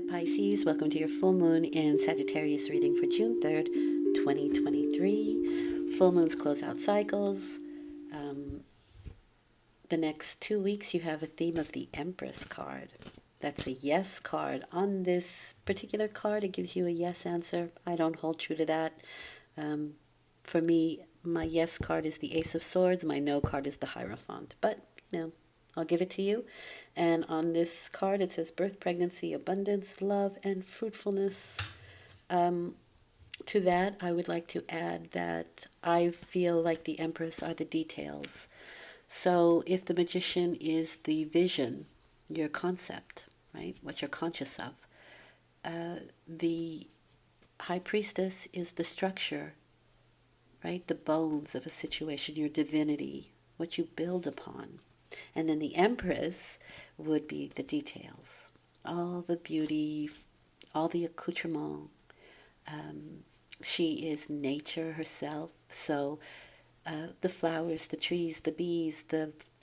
Hi Pisces, welcome to your full moon in Sagittarius reading for June 3rd, 2023. Full moons close out cycles. Um, the next 2 weeks you have a theme of the Empress card. That's a yes card. On this particular card, it gives you a yes answer. I don't hold true to that. Um, for me, my yes card is the Ace of Swords. My no card is the Hierophant. But, I'll give it to you. And on this card, it says birth, pregnancy, abundance, love, and fruitfulness. To that, I would like to add that I feel like the Empress are the details. So if the magician is the vision, your concept, right, what you're conscious of, the high priestess is the structure, right, the bones of a situation, your divinity, what you build upon. And then the Empress would be the details, all the beauty, all the accoutrement. She is nature herself. So the flowers, the trees, the bees,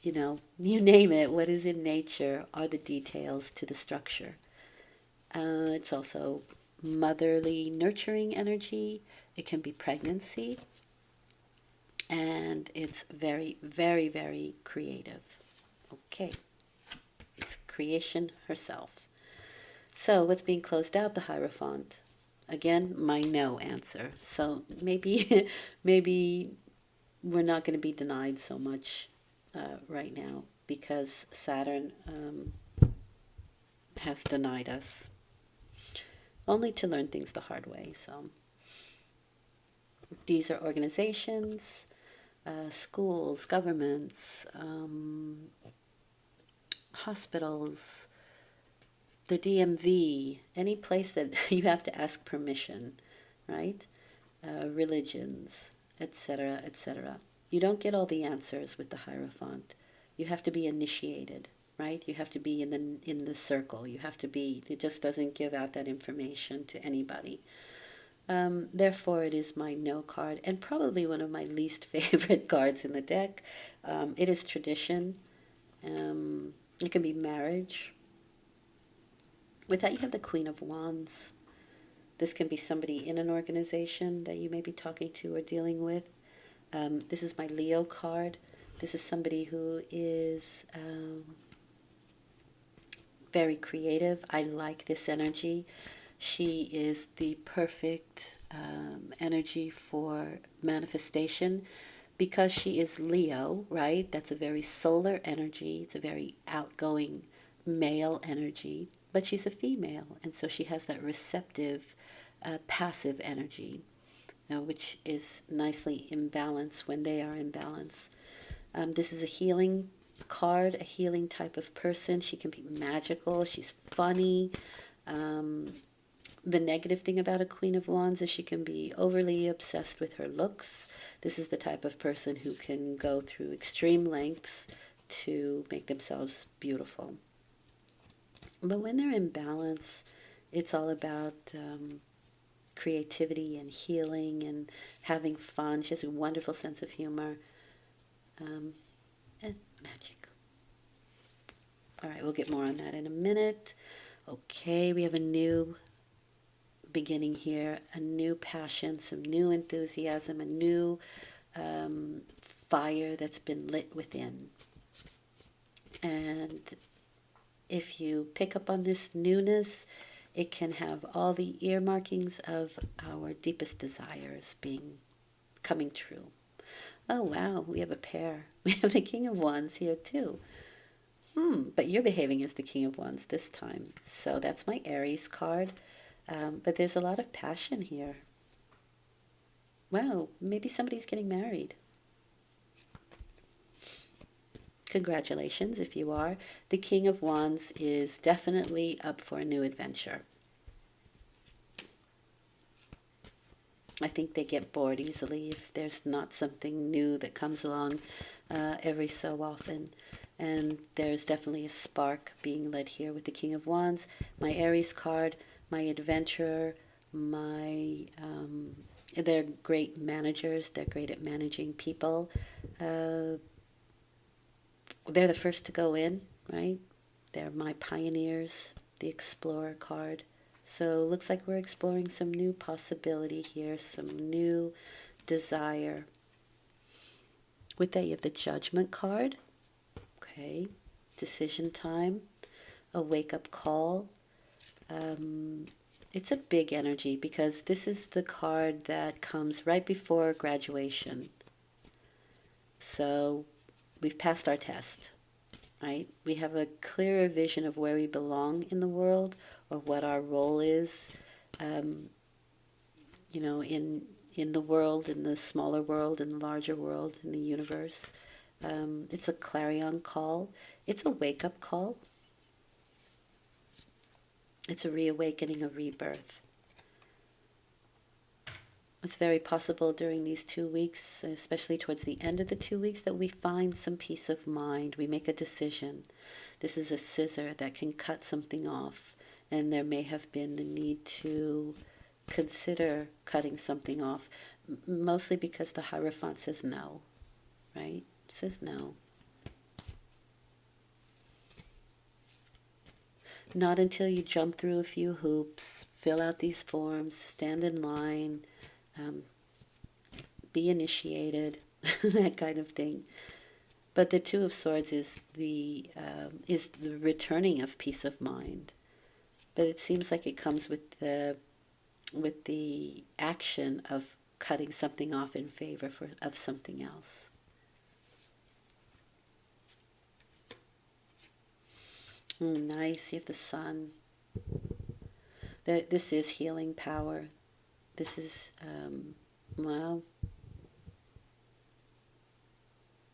you name it, what is in nature are the details to the structure. It's also motherly, nurturing energy. It can be pregnancy. And it's very, very, very creative. Okay. It's creation herself. So what's being closed out? The Hierophant. Again, my no answer. So maybe, maybe we're not going to be denied so much right now because Saturn has denied us, only to learn things the hard way. So these are organizations, schools, governments, hospitals, the DMV, any place that you have to ask permission, right? Religions, etc., etc. You don't get all the answers with the Hierophant. You have to be initiated, right? You have to be in the circle. You have to be. It just doesn't give out that information to anybody. Therefore, it is my no card and probably one of my least favorite cards in the deck. It is tradition. It can be marriage. With that, you have the Queen of Wands. This can be somebody in an organization that you may be talking to or dealing with. This is my Leo card. This is somebody who is very creative. I like this energy. She is the perfect energy for manifestation because she is Leo, right? That's a very solar energy. It's a very outgoing male energy, but she's a female, and so she has that receptive, passive energy, which is nicely in balance when they are in balance. This is a healing card, a healing type of person. She can be magical. She's funny. The negative thing about a Queen of Wands is she can be overly obsessed with her looks. This is the type of person who can go through extreme lengths to make themselves beautiful. But when they're in balance, it's all about creativity and healing and having fun. She has a wonderful sense of humor and magic. All right, we'll get more on that in a minute. Okay, we have a new beginning here, a new passion, some new enthusiasm, a new fire that's been lit within. And if you pick up on this newness, it can have all the earmarkings of our deepest desires coming true. Oh wow, we have a pair. We have the King of Wands here too. But you're behaving as the King of Wands this time. So that's my Aries card. But there's a lot of passion here. Wow, maybe somebody's getting married. Congratulations if you are. The King of Wands is definitely up for a new adventure. I think they get bored easily if there's not something new that comes along every so often. And there's definitely a spark being lit here with the King of Wands. My Aries card, my adventurer, they're great managers. They're great at managing people. They're the first to go in, right? They're my pioneers. the Explorer card. So it looks like we're exploring some new possibility here, some new desire. With that, you have the Judgment card. Okay, decision time, a wake-up call. It's a big energy because this is the card that comes right before graduation. So we've passed our test, right? We have a clearer vision of where we belong in the world or what our role is, you know, in the world, in the smaller world, in the larger world, in the universe. It's a clarion call. It's a wake-up call. It's a reawakening, a rebirth. It's very possible during these 2 weeks, especially towards the end of the 2 weeks, that we find some peace of mind. We make a decision. This is a scissor that can cut something off, and there may have been the need to consider cutting something off, mostly because the Hierophant says no, right? It says no. Not until you jump through a few hoops, fill out these forms, stand in line, be initiated, that kind of thing. But the Two of Swords is the returning of peace of mind. But it seems like it comes with the action of cutting something off in favor of something else. Nice. You have the Sun. This is healing power. This is, well,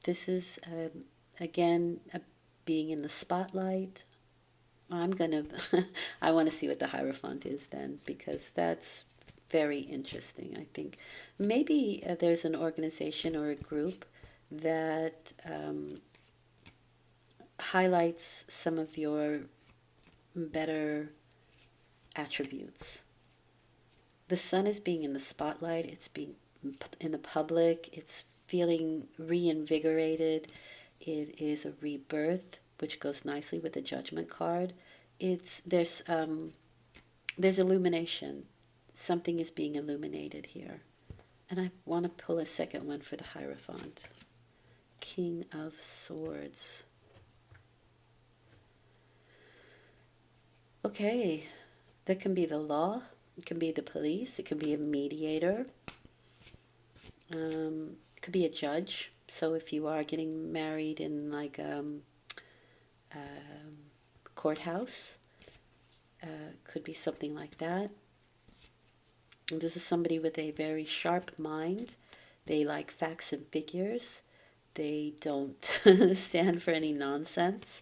this is, again, being in the spotlight. I want to see what the Hierophant is then, because that's very interesting, I think. Maybe there's an organization or a group that highlights some of your better attributes. The Sun is being in the spotlight, it's being in the public, it's feeling reinvigorated. It is a rebirth, which goes nicely with the Judgment card. There's illumination. Something is being illuminated here. And I want to pull a second one for the Hierophant. King of Swords. Okay, that can be the law, it can be the police, it can be a mediator, it could be a judge. So if you are getting married in like courthouse, could be something like that. And this is somebody with a very sharp mind. They like facts and figures. They don't stand for any nonsense.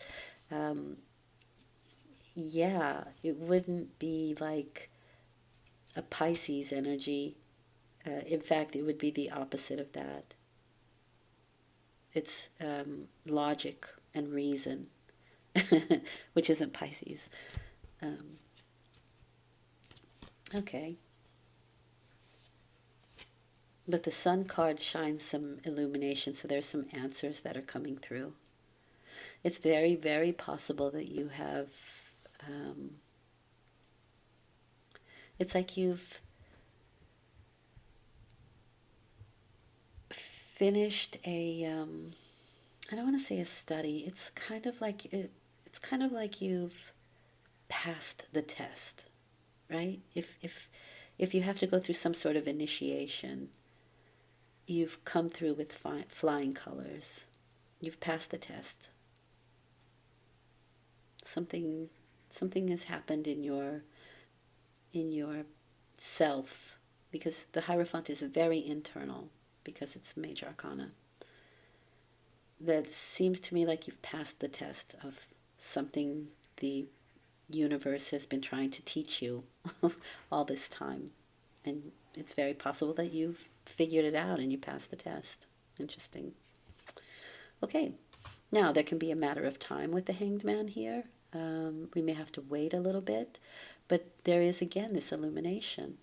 Yeah, it wouldn't be like a Pisces energy. In fact, it would be the opposite of that. It's logic and reason, which isn't Pisces. Okay. But the Sun card shines some illumination, so there's some answers that are coming through. It's very, very possible that you have... it's like you've finished a I don't want to say a study. It's kind of like you've passed the test, right? If you have to go through some sort of initiation, you've come through with flying colors. You've passed the test. Something has happened in your self, because the Hierophant is very internal, because it's major arcana. That seems to me like you've passed the test of something the universe has been trying to teach you all this time. And it's very possible that you've figured it out and you passed the test. Interesting. Okay, now there can be a matter of time with the Hanged Man here. We may have to wait a little bit, but there is again this illumination.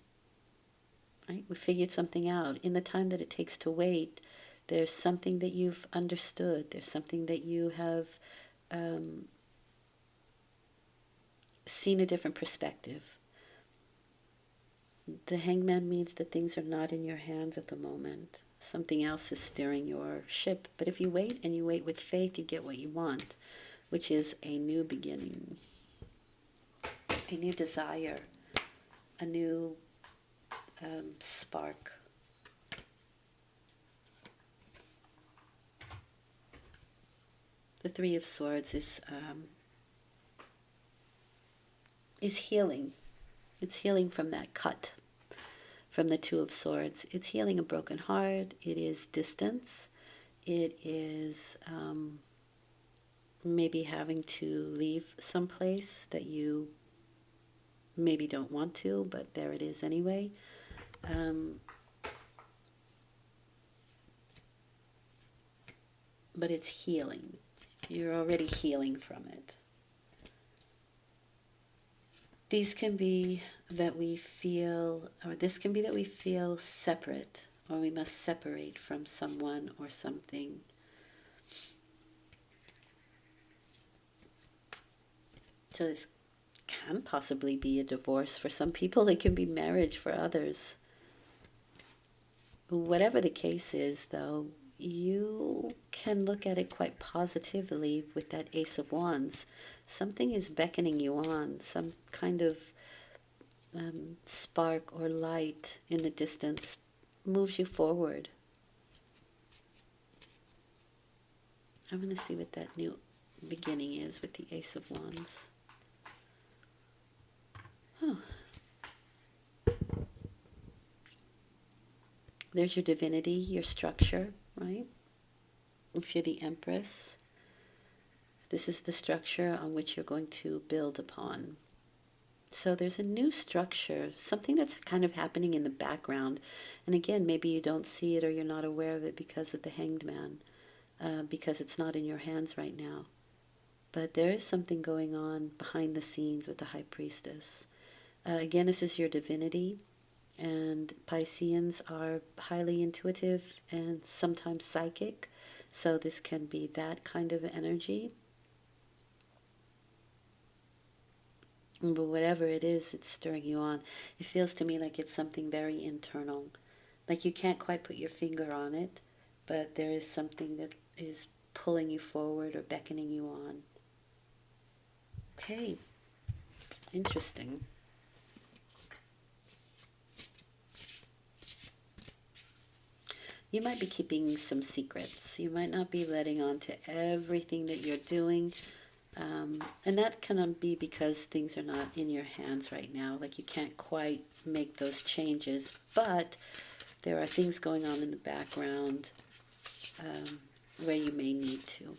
Right? We figured something out. In the time that it takes to wait, there's something that you've understood. There's something that you have seen a different perspective. The Hangman means that things are not in your hands at the moment. Something else is steering your ship. But if you wait and you wait with faith, you get what you want, which is a new beginning, a new desire, a new spark. The Three of Swords is healing. It's healing from that cut from the Two of Swords. It's healing a broken heart. It is distance. It is maybe having to leave someplace that you maybe don't want to, but there it is anyway. But it's healing. You're already healing from it. These can be that we feel, or this can be that we feel separate, or we must separate from someone or something. So this can possibly be a divorce for some people. It can be marriage for others. Whatever the case is, though, you can look at it quite positively with that Ace of Wands. Something is beckoning you on, some kind of spark or light in the distance moves you forward. I want to see what that new beginning is with the Ace of Wands. Oh. There's your divinity, your structure, right? If you're the Empress, this is the structure on which you're going to build upon. So there's a new structure, something that's kind of happening in the background. And again, maybe you don't see it or you're not aware of it because of the Hanged Man, because it's not in your hands right now. But there is something going on behind the scenes with the High Priestess. Again, this is your divinity. And Pisceans are highly intuitive and sometimes psychic. So this can be that kind of energy. But whatever it is, it's stirring you on. It feels to me like it's something very internal. Like you can't quite put your finger on it, but there is something that is pulling you forward or beckoning you on. Okay, interesting. You might be keeping some secrets. You might not be letting on to everything that you're doing. And that can be because things are not in your hands right now. Like you can't quite make those changes. But there are things going on in the background where you may need to.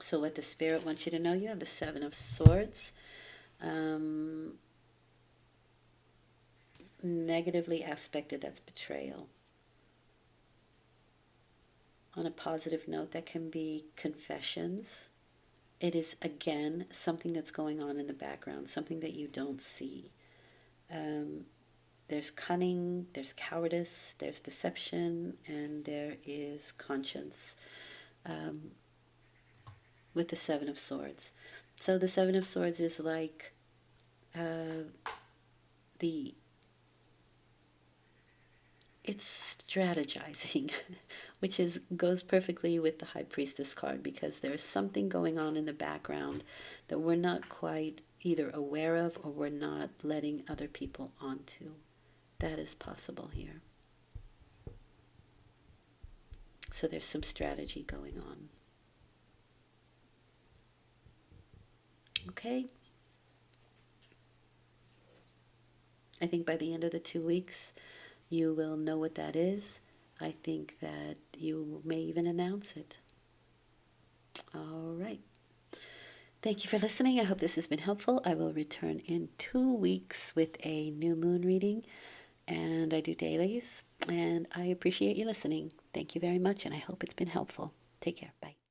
So what the Spirit wants you to know, you have the Seven of Swords. Negatively aspected, that's betrayal. On a positive note, that can be confessions. It is, again, something that's going on in the background, something that you don't see. There's cunning, there's cowardice, there's deception, and there is conscience with the Seven of Swords. So the Seven of Swords is like it's strategizing, which goes perfectly with the High Priestess card, because there's something going on in the background that we're not quite either aware of or we're not letting other people onto. That is possible here. So there's some strategy going on. Okay. I think by the end of the 2 weeks, you will know what that is. I think that you may even announce it. All right. Thank you for listening. I hope this has been helpful. I will return in 2 weeks with a new moon reading, and I do dailies, and I appreciate you listening. Thank you very much, and I hope it's been helpful. Take care. Bye.